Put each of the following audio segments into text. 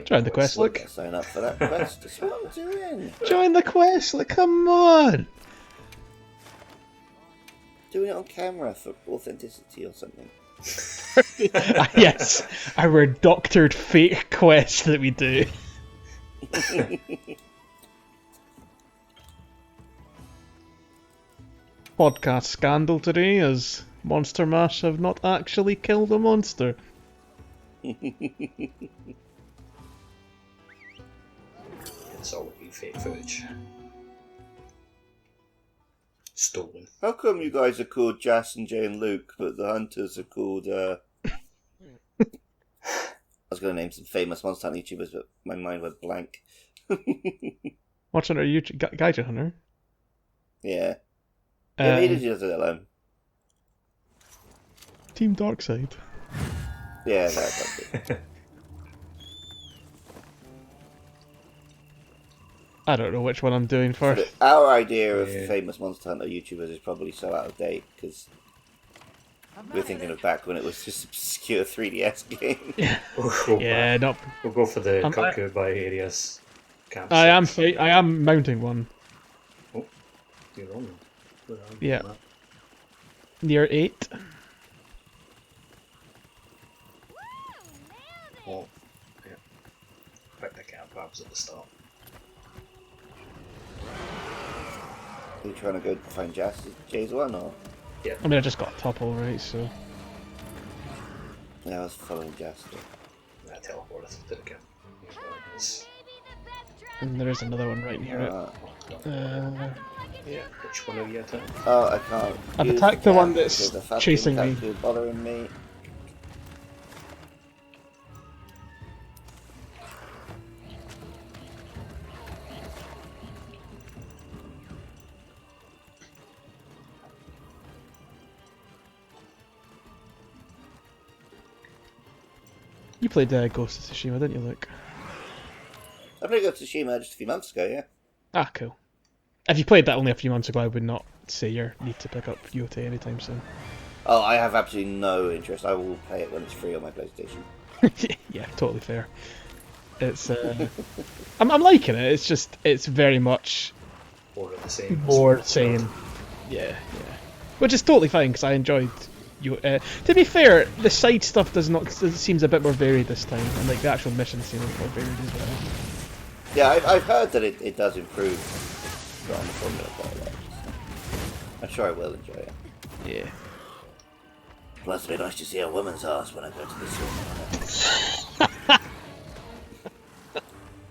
Join the quest, look. Sign up for that quest. That's what I'm doing. Join the quest, look, come on! Doing it on camera for authenticity or something. Yes, our doctored fake quest that we do. Podcast scandal today as Monster Mash have not actually killed a monster. It's all be fake footage. Stolen. How come you guys are called Jas and Jay and Luke, but the hunters are called, I was going to name some famous Monster Hunter YouTubers, but my mind went blank. Watching our YouTube Gaijin Hunter. Yeah. Yeah, he does it alone. Team Darkside. Yeah, that's it. I don't know which one I'm doing first. Our idea of famous Monster Hunter YouTubers is probably so out of date because we're thinking of back when it was just obscure 3DS game. We'll go for the Cuckoo by Areas campsite. I am mounting one. Oh, you're on. Yeah. Near 8. Oh, yeah. Pick the camp perhaps at the start. Are you trying to go find Jay's one, or? Yeah. I mean, I just got a topple, right, so... Yeah, I was following Jas. I teleported to the camp. Here's where it is. And there is another one right near it. Yeah, which one have you attacked? Oh, I can't. I've attacked the one that's chasing me. Bothering me. You played Ghost of Tsushima, didn't you, Luke? I played Ghost of Tsushima just a few months ago, yeah. Ah, cool. If you played that only a few months ago, I would not say you need to pick up Yote anytime soon. Oh, I have absolutely no interest. I will play it when it's free on my PlayStation. Yeah, totally fair. It's I'm liking it. It's just it's very much More of the same. more the same. Yeah. Which is totally fine because I enjoyed you. To be fair, the side stuff seems a bit more varied this time, and like the actual missions seem a bit more varied as well. Yeah, I've heard that it does improve on the formula quite a lot. I'm sure I will enjoy it. Yeah. Plus, it'd be nice to see a woman's ass when I go to the cinema.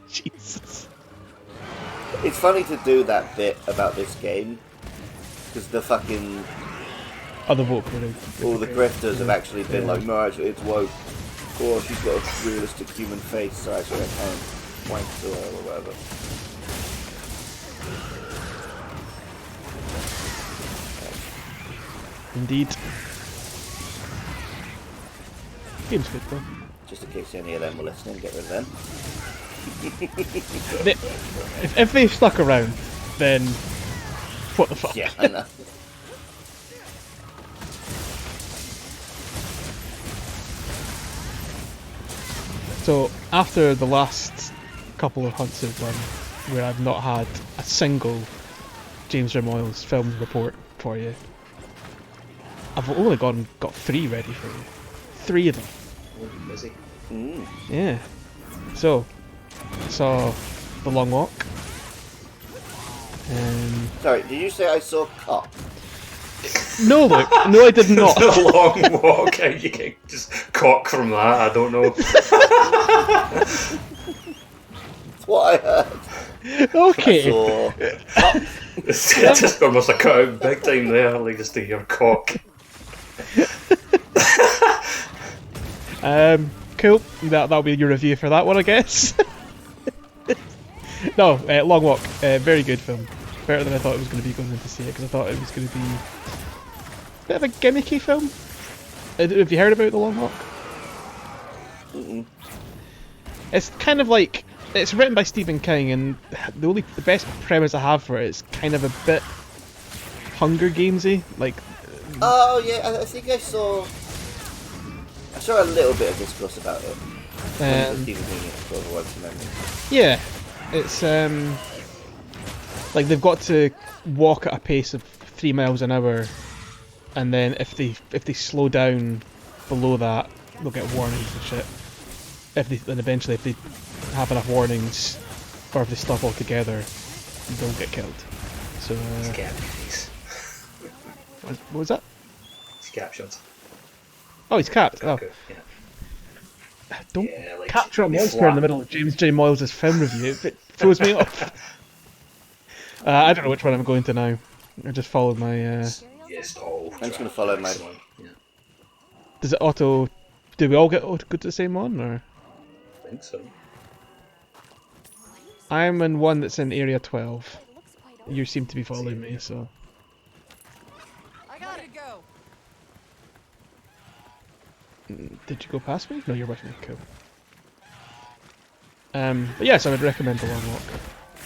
Jesus. It's funny to do that bit about this game because the fucking Oh, the vote coding. all the grifters have actually been like, no, actually, it's woke. Or she's got a realistic human face, so actually I can't wank to her or whatever. Indeed. Game's good though. Just in case any of them were listening, get rid of them. If they've stuck around, then what the fuck? Yeah, I know. So after the last couple of hunts I've done, where I've not had a single James Remoyles film report for you, I've only got 3 ready for you. 3 of them. Oh, busy. Yeah. So, I saw The Long Walk. Sorry, did you say I saw cock? No, Luke. No, I did not. The Long Walk. How you can just cock from that? I don't know. That's what I heard. Okay. I saw cock. It's just almost a cut out big time there, like just to hear cock. Cool. That'll be your review for that one, I guess. No, Long Walk. Very good film. Better than I thought it was going to be going in to see it, because I thought it was going to be a bit of a gimmicky film. Have you heard about The Long Walk? Mm-mm. It's kind of like, it's written by Stephen King, and the best premise I have for it is kind of a bit Hunger Gamesy. Like, oh yeah, I think I saw. I saw a little bit of discourse about it. Stephen King sort of once remember. Yeah, it's like they've got to walk at a pace of 3 miles an hour, and then if they slow down below that, they'll get warnings and shit. Then eventually if they have enough warnings, or if they stop altogether, they'll get killed. So what was that? He's captured. Oh, he's capped. Oh. Yeah. Don't like, capture a monster in the middle of James J. Moyles' film review. It throws me off. I don't know which one I'm going to now. I just followed my. Yes, I'm just going to follow my. Yeah. Does it auto? Do we all go to the same one, or? I think so. I'm in one that's in area 12. You seem to be following me, so. I gotta go. Did you go past me? No, you're with me. Cool. But yes, I would recommend The Long Walk.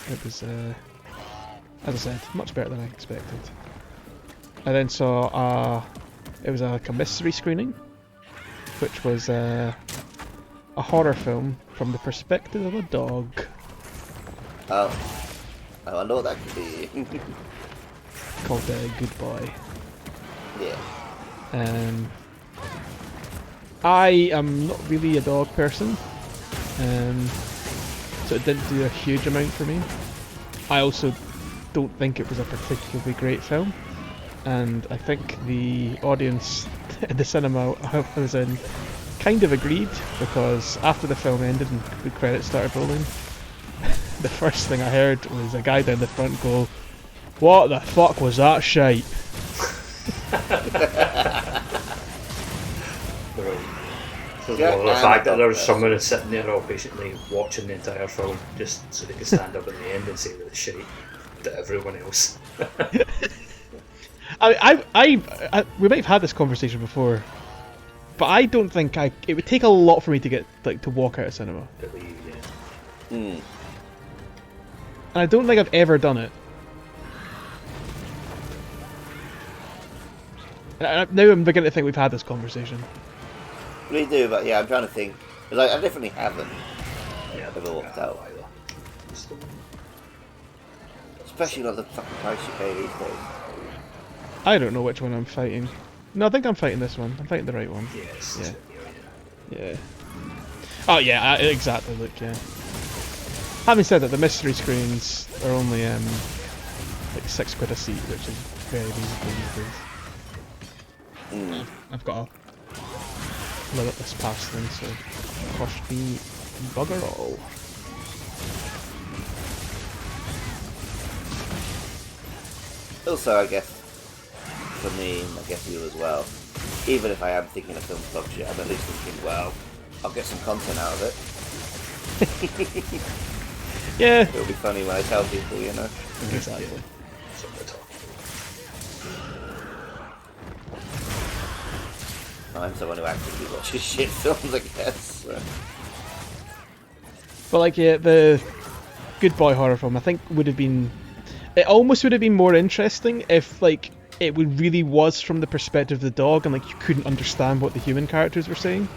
It was, as I said, much better than I expected. I then saw it was like a mystery screening, which was a horror film from the perspective of a dog. Oh, I wonder what that could be. Called Good Boy. Yeah. I am not really a dog person, so it didn't do a huge amount for me. I also don't think it was a particularly great film, and I think the audience in the cinema I was in kind of agreed, because after the film ended and the credits started rolling, the first thing I heard was a guy down the front go, "What the fuck was that shite?" So the fact that there was someone sitting there all patiently watching the entire film just so they could stand up at the end and say that it's shite to everyone else. We might have had this conversation before, but I don't think it would take a lot for me to get to walk out of cinema. Believe, yeah. And I don't think I've ever done it. Now I'm beginning to think we've had this conversation. We do, but yeah, I'm trying to think. Because I definitely haven't ever walked out. Especially not the fucking price you pay these days. I don't know which one I'm fighting. No, I think I'm fighting this one. I'm fighting the right one. Yes. Yeah. Oh yeah, exactly. Look, yeah. Having said that, the mystery screens are only like £6 a seat, which is very reasonable these days. I've got to limit this past thing, so it cost me bugger all. Also, I guess, for me, and I guess you as well, even if I am thinking a film's dog shit, I'm at least thinking, well, I'll get some content out of it. Yeah. It'll be funny when I tell people, you know? Exactly. I'm someone who actively watches shit films, I guess. So. But like, yeah, the Good Boy horror film, I think would have been... It almost would have been more interesting if, like, it really was from the perspective of the dog and, like, you couldn't understand what the human characters were saying.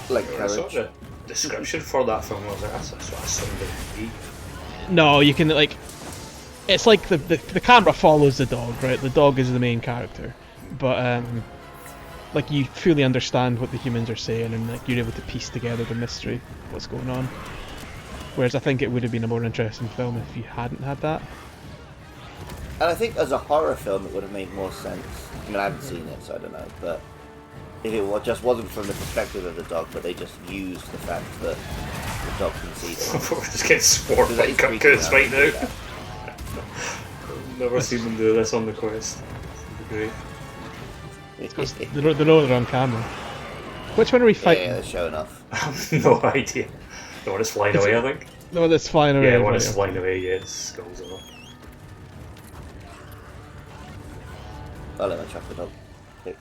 Like Sort of description for that film was that's what I sounded like. No, you can, like... It's like the camera follows the dog, right? The dog is the main character. But, like, you fully understand what the humans are saying and, like, you're able to piece together the mystery, what's going on. Whereas I think it would have been a more interesting film if you hadn't had that. And I think as a horror film it would have made more sense. I mean, I haven't seen it, so I don't know, but if it just wasn't from the perspective of the dog, but they just used the fact that the dog can see them. We're just getting swarmed by Kut-Kus right now. Never seen them do this on the quest. Great. They know they're on camera. Which one are we fighting? Yeah, they're showing off. I have no idea. The one that's flying away, I think. The one that's flying away. Yeah, the one that's flying away, yeah, it's skulls on it. I'll let me track the dog. Okay.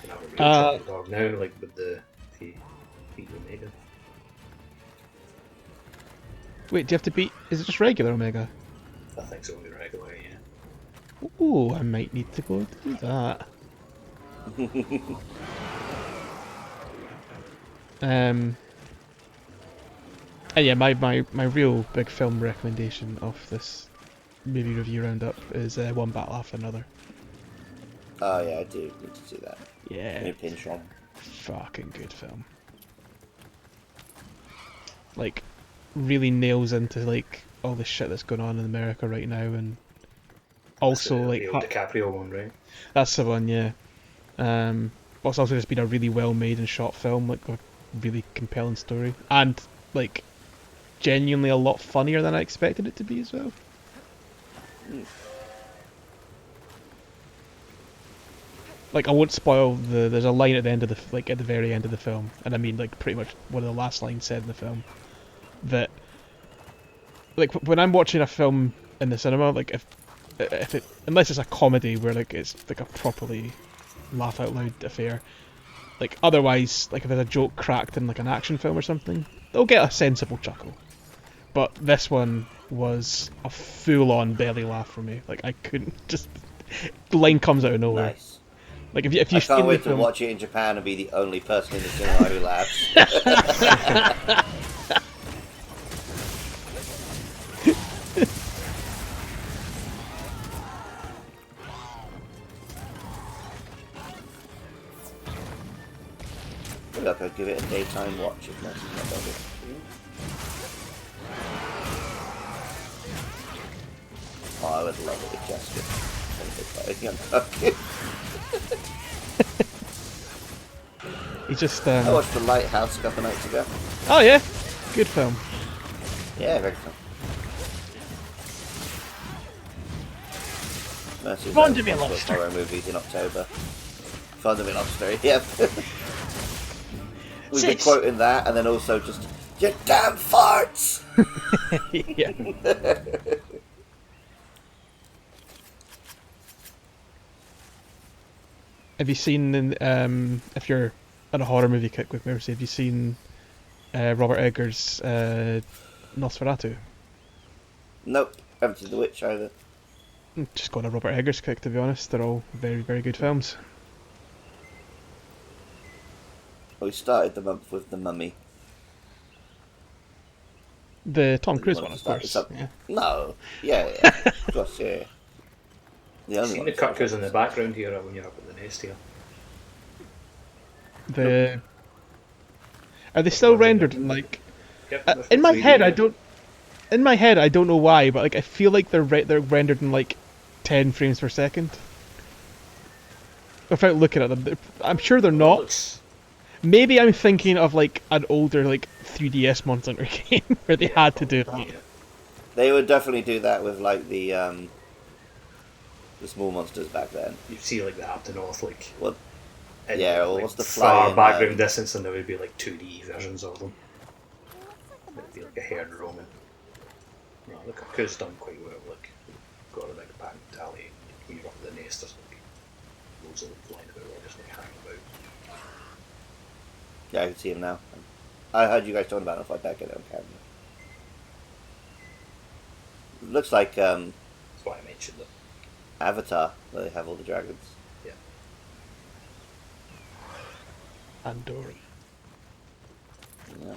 You can have a real track the dog now, like with the beat Omega. Wait, do you have to beat... Is it just regular Omega? I think it's only regular, yeah. Ooh, I might need to go do that. And yeah, my real big film recommendation of this movie review roundup is One Battle After Another. Oh yeah, I do need to see that. Yeah. New pinch on. Fucking good film. Like, really nails into like all the shit that's going on in America right now, and also That's like the old DiCaprio one, right? that's the one, yeah. It's also just been a really well made and shot film, like a really compelling story, and like genuinely a lot funnier than I expected it to be as well. Like, I won't spoil there's a line at the end of at the very end of the film, and I mean like pretty much one of the last lines said in the film, that like when I'm watching a film in the cinema, like if it, unless it's a comedy where like it's like a properly laugh out loud affair, like otherwise, like if there's a joke cracked in like an action film or something, they'll get a sensible chuckle. But this one was a full-on belly laugh for me. Like I couldn't just the line comes out of nowhere. Nice. Like if you I can't wait to watch it in Japan and be the only person in the cinema who laughs. Look, I'll give it a daytime watch if not about it. Oh, I would love it if Jessica. He just I watched The Lighthouse a couple nights ago. Oh yeah, good film. Yeah, very fun. Fond of me lobster. Horror movies in October. Fond of me lobster. Yeah. We've been quoting that, and then also just you damn farts. Yeah. Have you seen, if you're on a horror movie kick with Mercy, have you seen Robert Eggers' Nosferatu? Nope, haven't seen The Witch either. Just got a Robert Eggers kick, to be honest. They're all very, very good films. Well, we started the month with The Mummy. The Tom Cruise one, of course. Yeah. No, yeah, of course, yeah. The only Seen one the Kut-Kus in the background here when you're up at the nest here. Are they still rendered in like? Yep, In my head, I don't. In my head, I don't know why, but like I feel like they're rendered in like 10 frames per second. Without looking at them, I'm sure they're not. Maybe I'm thinking of like an older like 3DS Monster Hunter game where they had to do that. Yeah. They would definitely do that with like the small monsters back then. You'd see like the up to north, like What? in, Yeah, well, like, what's the far flying, background distance, and there would be like 2D versions of them. It'd be like a herd roaming. No, the Kut-Kus done quite well. Like, got a big pack tally. When you're up at the nest, there's like loads of them flying about, or just like hanging about. Yeah, I can see him now. I heard you guys talking about it if I back it on camera. It looks like That's why I mentioned it. Avatar, where they have all the dragons. Yeah. And Dory. Yeah.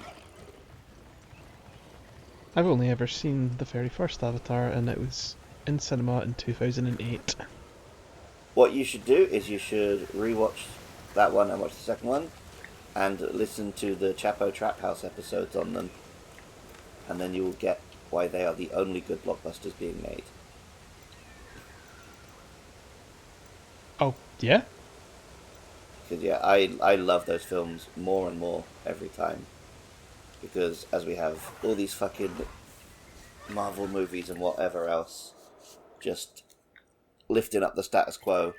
I've only ever seen the very first Avatar, and it was in cinema in 2008. What you should do is you should rewatch that one and watch the second one, and listen to the Chapo Trap House episodes on them, and then you will get why they are the only good blockbusters being made. Oh, yeah? Because yeah, I love those films more and more every time. Because as we have all these fucking Marvel movies and whatever else just lifting up the status quo,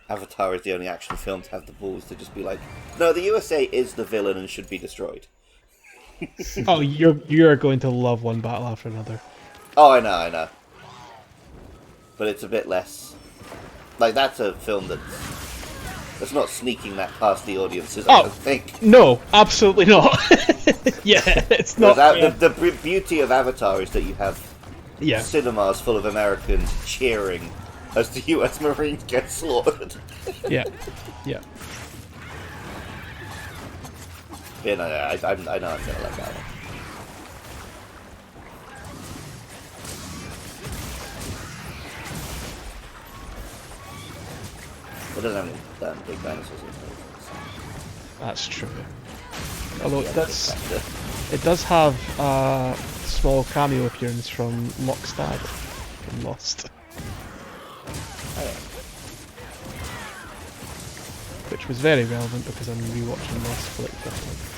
Avatar is the only action film to have the balls to just be like, no, the USA is the villain and should be destroyed. Oh, you're going to love One Battle After Another. Oh, I know. But it's a bit less... Like, that's a film that's not sneaking that past the audiences, I don't think. No, absolutely not. Yeah, it's not. The beauty of Avatar is that you have Yeah. cinemas full of Americans cheering as the US Marines get slaughtered. Yeah, yeah. Yeah, no, I know I'm gonna like that one. It doesn't have any big dinosaurs in it. That's true. Although it does have a small cameo appearance from Locke's dad from Lost, Oh, which was very relevant because I'm rewatching Lost for like the fifth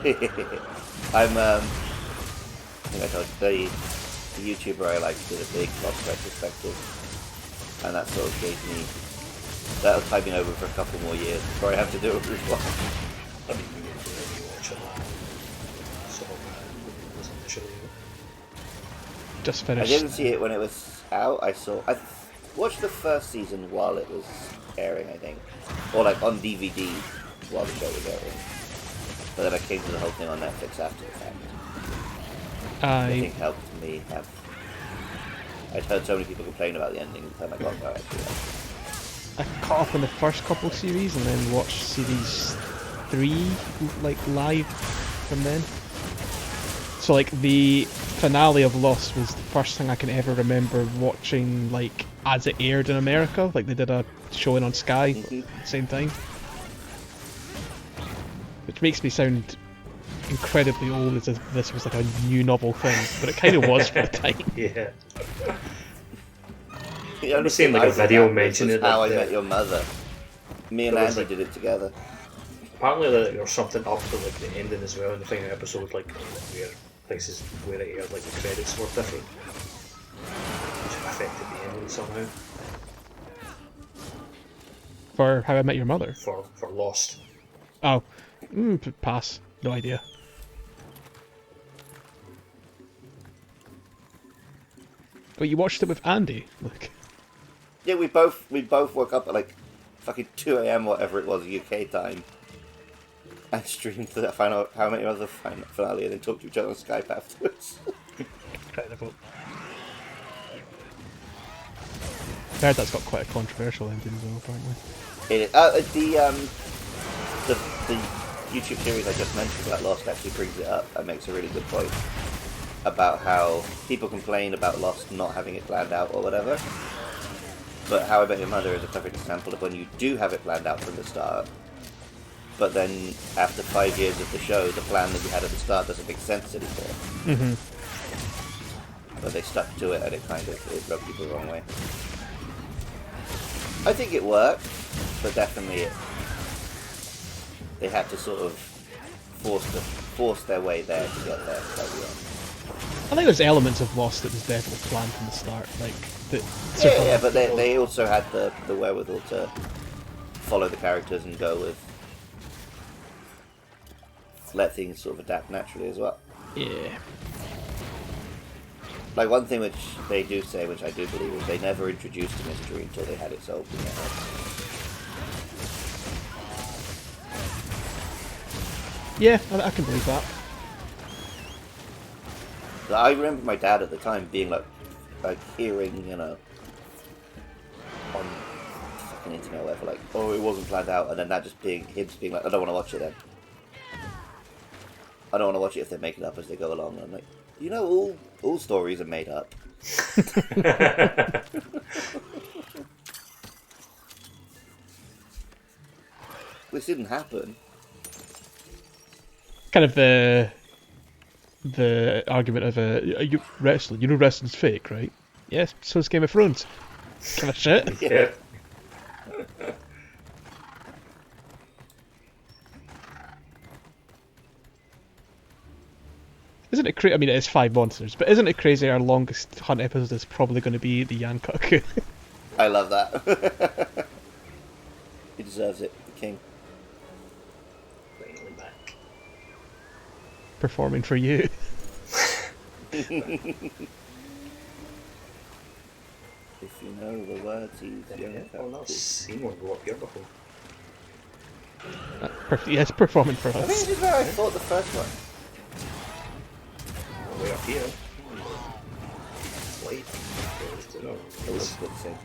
yeah. I think I told you, the YouTuber I like did a big Lost retrospective, and that sort of gave me, that'll tide me over for a couple more years before I have to do a rewatch. I didn't mean to rewatch it. So it was initially. just I finished. didn't see it when it was out. I watched the first season while it was airing, I think, or like on DVD while the show was airing. But then I came to the whole thing on Netflix after the fact. I think helped me have. I'd heard so many people complain about the ending the time I got there. Actually, I caught up on the first couple series and then watched series 3 like live from then. So like the finale of Lost was the first thing I can ever remember watching like as it aired in America. Like they did a showing on Sky at the same time. Which makes me sound incredibly old as if this was like a new novel thing, but it kind of was for the time. Yeah. the only seen, thing like, I a video did mentioning was it, How like, I Met Your Mother. Me and there was, Andy like- did it together. Apparently there was something up to like the ending as well in the final episode, like where places where it aired, like the credits were different, which affected the ending somehow For How I Met Your Mother. for Lost. Oh, pass. No idea. But you watched it with Andy. Like, Yeah, we both woke up at like fucking 2 a.m. whatever it was UK time, and streamed the final How I Met Your Mother finale, and then talked to each other on Skype afterwards. incredible. I heard that's got quite a controversial ending as well, apparently. It the YouTube series I just mentioned about Lost actually brings it up and makes a really good point about how people complain about Lost not having it planned out or whatever, but How I Met Your Mother is a perfect example of when you do have it planned out from the start, but then after 5 years of the show, the plan that you had at the start doesn't make sense anymore. Mm-hmm. But they stuck to it and it rubbed people the wrong way. I think it worked, but definitely they had to sort of force their way there to get there by the end. I think there's elements of Lost that was definitely planned from the start. Like, Yeah, but they also had the wherewithal to follow the characters and go with, let things sort of adapt naturally as well. Yeah. Like, one thing which they do say, which I do believe, is they never introduced a mystery until they had it solved in their head. Yeah, I can believe that. So I remember my dad at the time being like hearing, on fucking internet or whatever, like, oh, it wasn't planned out, and then that just being him just being like, I don't want to watch it then. I don't want to watch it if they make it up as they go along. And I'm like, all stories are made up. This didn't happen. Kind of the argument of you wrestling. You know wrestling's fake, right? Yes. So is Game of Thrones. Kind of shit. Yeah. Isn't it crazy? I mean, it is 5 monsters, but isn't it crazy? Our longest hunt episode is probably going to be the Yian Kut Ku. I love that. He deserves it, the king. Finally back. Performing for you. If you know the words, he's young. I've not seen one go up here before. Yes, performing for I think us. this is where I thought the first one. Way up here. fight. It looks good too.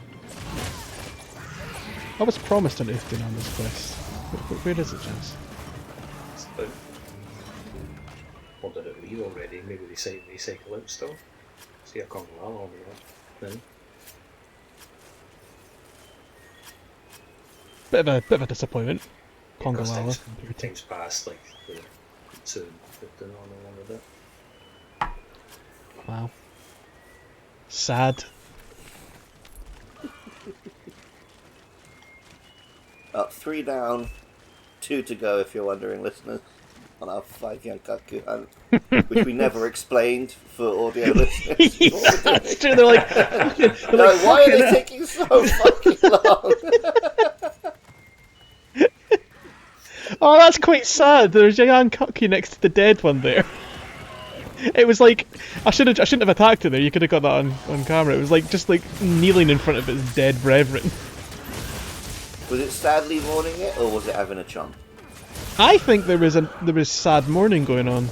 I was promised an Ufton on this quest. Where is it, James? Or did it leave already? Maybe they recycle it still. See a Kong Lao on there. Bit of a disappointment. Conga Lala. Times past, like, the 2 and 15 on the one of it. Wow. Sad. Up 3 down, 2 to go if you're wondering, listeners, on our 5 Yian Kut Ku Hunt, which we never explained for audio listeners. Yeah, that's true. They're like, Why are they taking so fucking long? oh, that's quite sad. There's a Yian Kut Ku next to the dead one there. It was like I shouldn't have attacked it there. You could have got that on camera. It was like just like kneeling in front of its dead brethren. Was it sadly mourning it, or was it having a chomp? I think there was sad mourning going on.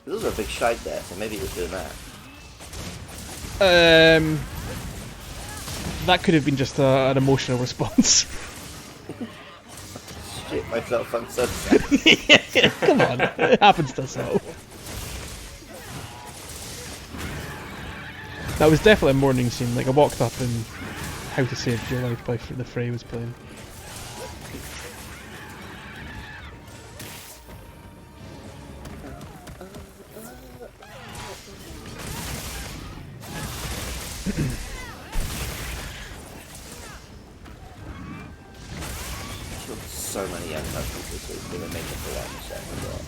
There was a big shite there, so maybe it was doing that. That could have been just an emotional response. Shit myself, I'm so sad. Come on, it happens to us all. That was definitely a morning scene. Like I walked up and How to Save Your Life by the Fray was playing. So many young countries this week, going to make it for one set as well.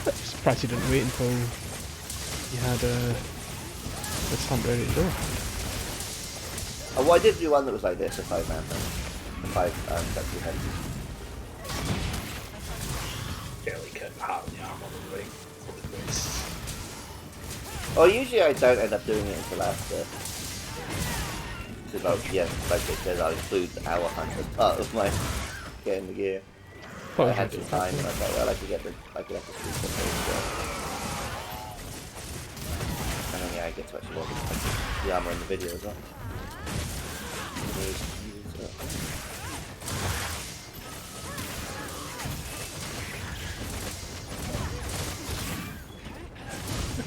I'm surprised you didn't wait until you had this hunt ready to go. Oh, well, I did do one that was like this, a 5-man thing. A 5 country head. Barely cut half the arm on the ring for the wrist. Oh, usually I don't end up doing it until after. Because like it says, I'll include our hunt as part of my getting the gear. I had some time and I thought, well, I could have to streak something as well. And then I get to actually walk the armor in the video as well.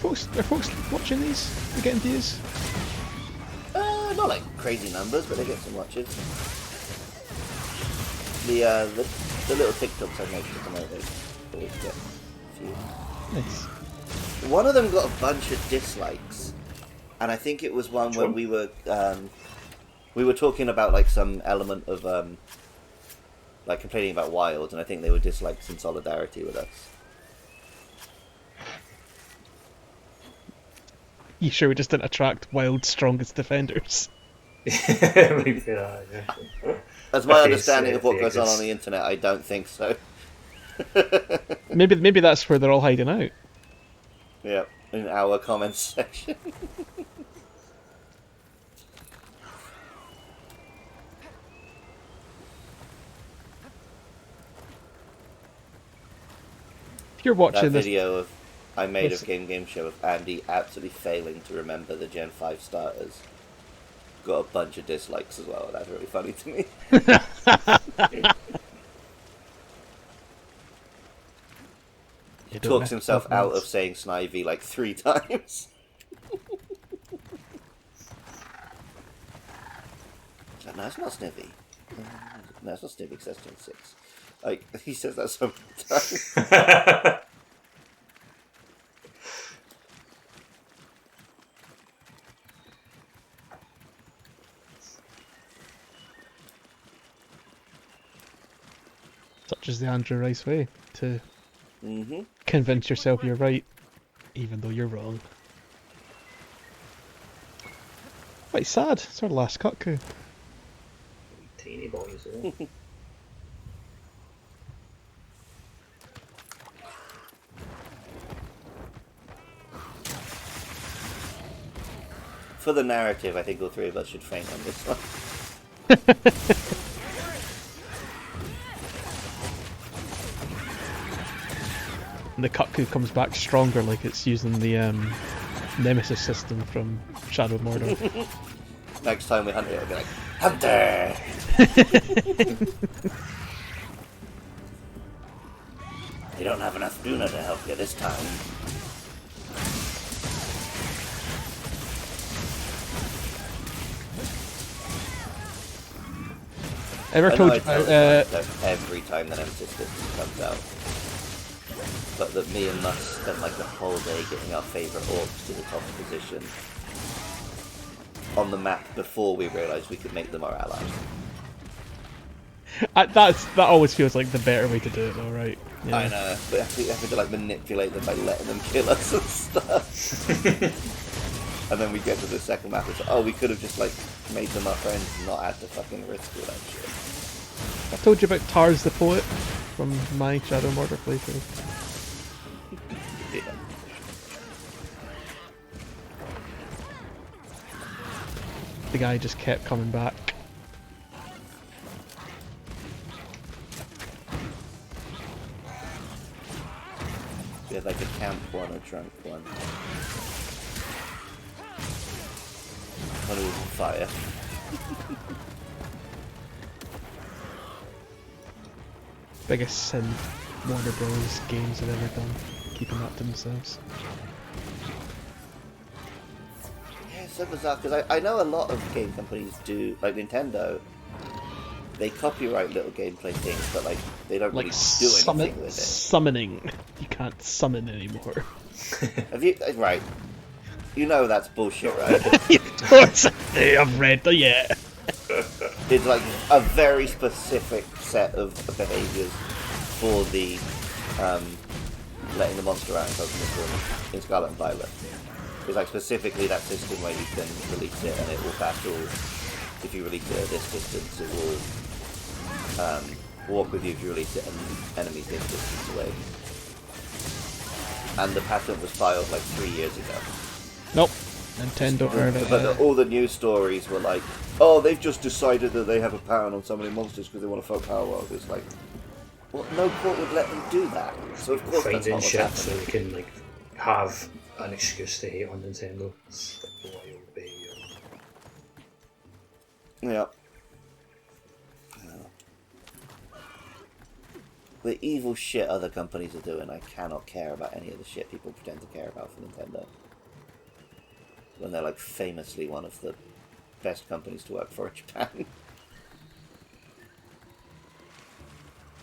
Are folks watching these? Are getting views? Not like crazy numbers, but they get some watches. The little TikToks I make to promote those always get a few. Nice. One of them got a bunch of dislikes, and I think it was one where we were talking about like some element of like complaining about Wild, and I think they were dislikes in solidarity with us. You sure we just didn't attract Wild's strongest defenders? Maybe, yeah. That's my understanding of what goes on the internet. I don't think so. maybe that's where they're all hiding out. Yeah, in our comments section. If you're watching that this video I made of Game Show of Andy absolutely failing to remember the Gen 5 starters got a bunch of dislikes as well. That's really funny to me. He talks himself out of saying Snivy like 3 times. No, it's not Snivy. No, it's not Snivy, because that's Gen 6. Like, he says that so many times. Such as the Andrew Rice way to convince yourself you're right, even though you're wrong. Quite sad. It's our last Kut Ku. Teeny boys, eh? For the narrative, I think all 3 of us should faint on this one. and the Kut-Ku comes back stronger, like it's using the Nemesis system from Shadow of Mordor. Next time we hunt it, it'll be like, Hunter! You don't have enough Duna to help you this time. Ever I told know you I tell about, that every time the Nemesis system comes out. But that me and Mus spent like the whole day getting our favourite orcs to the top position on the map before we realised we could make them our allies. that always feels like the better way to do it, though, right? Yeah. I know, but having to like manipulate them by letting them kill us and stuff. And then we get to the second map, it's like, oh, we could have just like made them our friends and not had to fucking risk all that shit. I told you about Tars the Poet from my Shadow of Mordor playthrough. Yeah. The guy just kept coming back. We had like a camp one, a drunk one. One who was on fire. Biggest sin Warner Bros. Games have ever done, keeping that to themselves. Yeah, it's so bizarre because I know a lot of game companies do, like Nintendo. They copyright little gameplay things, but like they don't Like really do anything with it. summoning. You can't summon anymore. Have you right? You know that's bullshit, right? Of course, I've read the yeah. It's like a very specific set of behaviours for the letting the monster out in Scarlet and Violet. It's like specifically that system where you can release it and it will battle. If you release it at this distance, it will walk with you if you release it and enemies this distance away. And the patent was filed like 3 years ago. Nope. Nintendo heard it. But all the news stories were like, oh, they've just decided that they have a patent on summoning monsters because they want to fuck Power World. It's like, well, no court would let them do that. So of course that's Finding not what's shit happening. so they can like have an excuse to hate on Nintendo. It's like wild behaviour. Yeah. The evil shit other companies are doing, I cannot care about any of the shit people pretend to care about for Nintendo. When they're like famously one of the best companies to work for in Japan.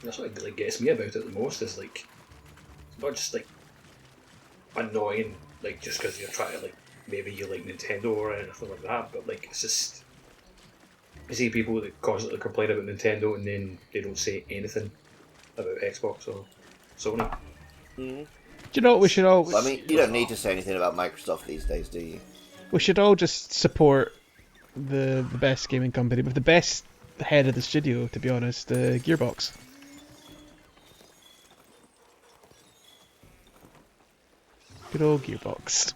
That's what like gets me about it the most is like it's not just like annoying like just because you're trying to like maybe you like Nintendo or anything like that, but like it's just I see people that constantly complain about Nintendo and then they don't say anything about Xbox or Sony. Mm-hmm. Do you know what we should all? Well, I mean, you don't need to say anything about Microsoft these days, do you? We should all just support the best gaming company with the best head of the studio. To be honest, Gearbox. Good old Gearbox.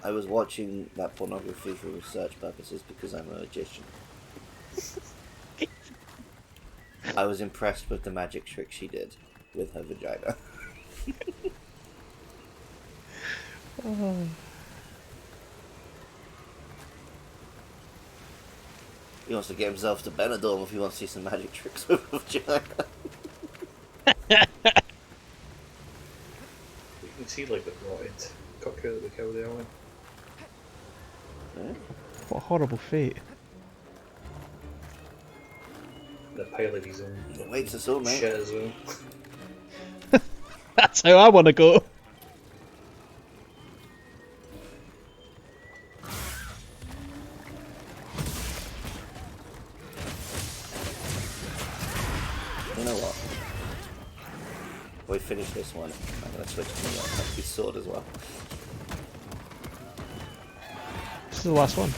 I was watching that pornography for research purposes because I'm a magician. I was impressed with the magic trick she did with her vagina. Oh. He wants to get himself to Benidorm if he wants to see some magic tricks with her vagina. You can see like the rotted Kut-Ku that we killed earlier. What a horrible fate. The pile of his own It waits us all, mate. shit as well. That's how I want to go. You know what? When we finish this one, I'm going to switch to my sword as well. This is the last one.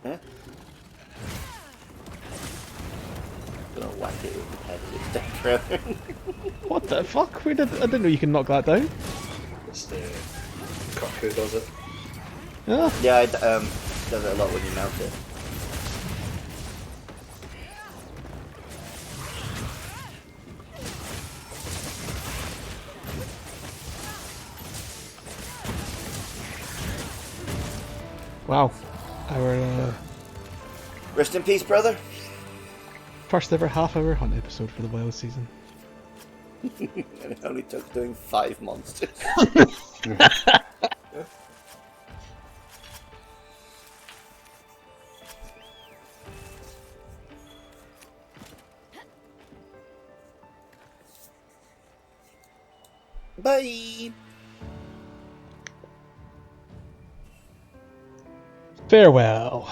Yeah? Gonna whack it with the head of its dead brother. What the fuck? I didn't know you can knock that down. It's the Kut-Ku does it. Yeah. Yeah, it does it a lot when you mount it. Wow. Our Rest in peace, brother. first ever half-hour hunt episode for the wild season. And it only took doing 5 monsters. Bye. Farewell.